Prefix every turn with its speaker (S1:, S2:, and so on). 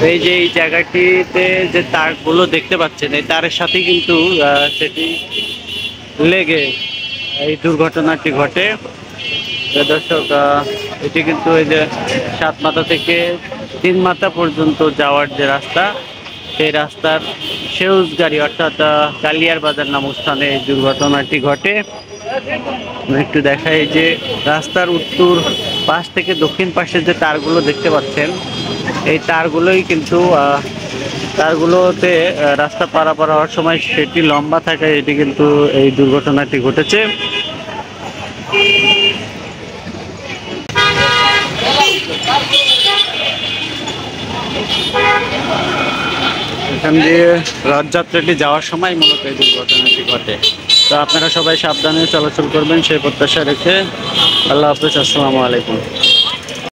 S1: এই যে এই জায়গাটিতে যে তারগুলো দেখতে পাচ্ছেন, এই তারের সাথে কিন্তু সেটি লেগে এই দুর্ঘটনাটি ঘটে। দর্শক, এটি কিন্তু এই যে সাত মাথা থেকে তিন মাথা পর্যন্ত যাওয়ার যে রাস্তা, সেই রাস্তার সেউজ গাড়ি অর্থাৎ কালিয়ার বাজার নামক স্থানে এই দুর্ঘটনাটি ঘটে। একটু দেখাই যে রাস্তার উত্তর পাশ থেকে দক্ষিণ পাশে যে তারগুলো দেখতে পাচ্ছেন, এই তারগুলোই কিন্তু তারগুলোতে রাস্তা পারাপার হওয়ার সময় সেটি লম্বা থাকায় এটি কিন্তু এই দুর্ঘটনাটি ঘটেছে। এখান দিয়ে রথযাত্রাটি যাওয়ার সময় মূলত এই দুর্ঘটনাটি ঘটে। তো আপনারা সবাই সাবধানে চলাচল করবেন সেই প্রত্যাশা রেখে আল্লাহ হাফেজ, আসসালামু আলাইকুম।